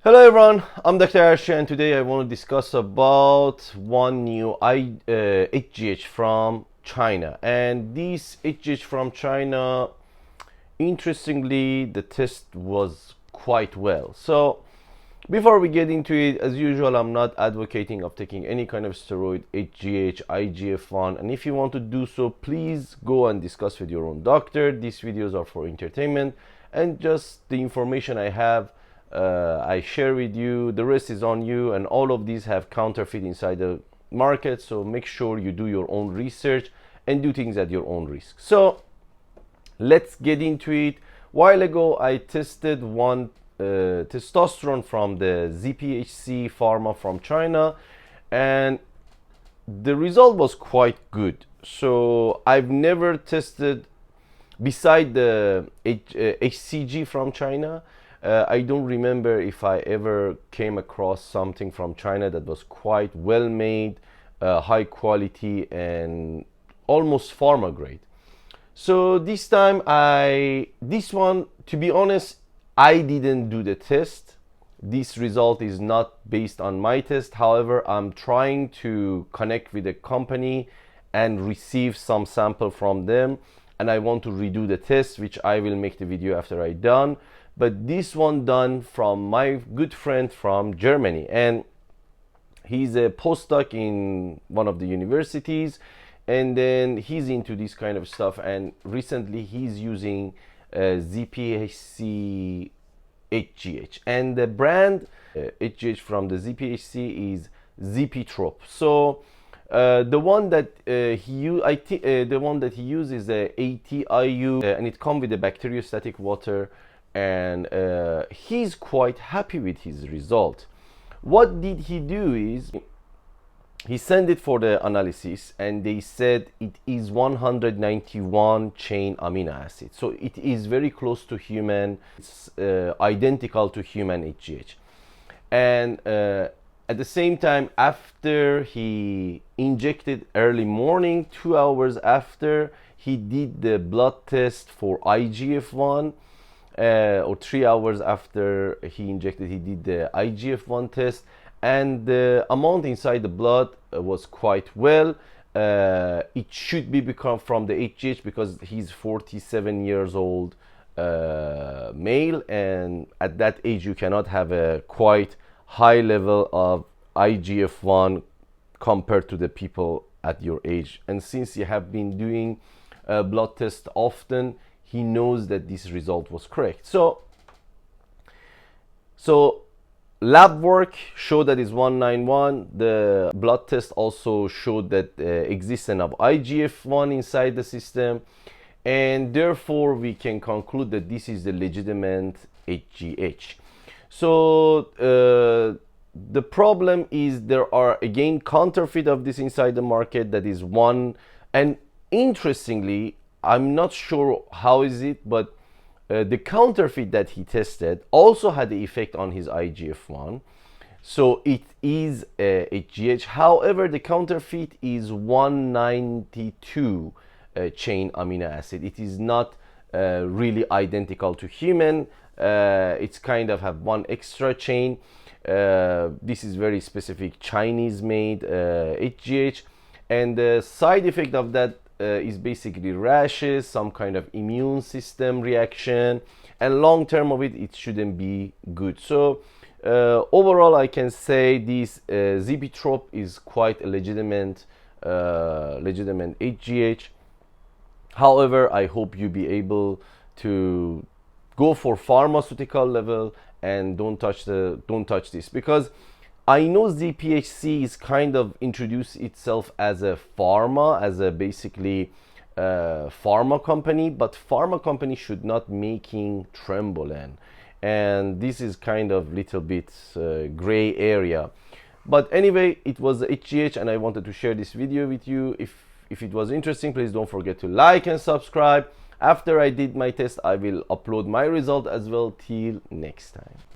Hello everyone, I'm Dr. Arshi and today I want to discuss about one new HGH from China. And this HGH from China, interestingly, the test was quite well. So before we get into it, as usual, I'm not advocating of taking any kind of steroid, HGH, IGF-1, and if you want to do so, please go and discuss with your own doctor. These videos are for entertainment and just the information I have I share with you. The rest is on you, and all of these have counterfeit inside the market, so make sure you do your own research and do things at your own risk. So let's get into it. While ago I tested one testosterone from the ZPHC pharma from China, and the result was quite good. So I've never tested beside the HCG from China. I don't remember if I ever came across something from China that was quite well made, high quality, and almost pharma grade. So this time this one, to be honest, I didn't do the test. This result is not based on my test. However, I'm trying to connect with a company and receive some sample from them, and I want to redo the test, which I will make the video after I done. But this one done from my good friend from Germany, and he's a postdoc in one of the universities, and then he's into this kind of stuff, and recently he's using ZPHC HGH, and the brand HGH from the ZPHC is ZPtrop. So the one that the one that he uses is a ATIU, and it comes with a bacteriostatic water, and he's quite happy with his result. What did he do is he sent it for the analysis, and they said it is 191 chain amino acid, so it is very close to human. It's identical to human HGH. And at the same time, after he injected early morning, 2 hours after, he did the blood test for IGF-1, or 3 hours after he injected, he did the IGF-1 test, and the amount inside the blood was quite well. It should be become from the HGH because he's 47 years old, male, and at that age you cannot have a quite high level of IGF-1 compared to the people at your age. And since you have been doing blood tests often, he knows that this result was correct. So lab work showed that it's 191. The blood test also showed that existence of IGF-1 inside the system, and therefore we can conclude that this is the legitimate HGH. So the problem is there are again counterfeit of this inside the market. That is one. And interestingly, I'm not sure how is it, but the counterfeit that he tested also had the effect on his IGF-1. So it is HGH. However, the counterfeit is 192 chain amino acid. It is not really identical to human. It's kind of have one extra chain. This is very specific Chinese made HGH, and the side effect of that is basically rashes, some kind of immune system reaction, and long term of it, it shouldn't be good. So overall, I can say this ZPtrop is quite a legitimate HGH. However, I hope you be able to go for pharmaceutical level and don't touch this, because I know ZPHC is kind of introduced itself as a pharma, as a basically pharma company, but pharma company should not making trembolone, and this is kind of little bit gray area. But anyway, it was HGH, and I wanted to share this video with you. If it was interesting, please don't forget to like and subscribe. After I did my test, I will upload my result as well. Till next time.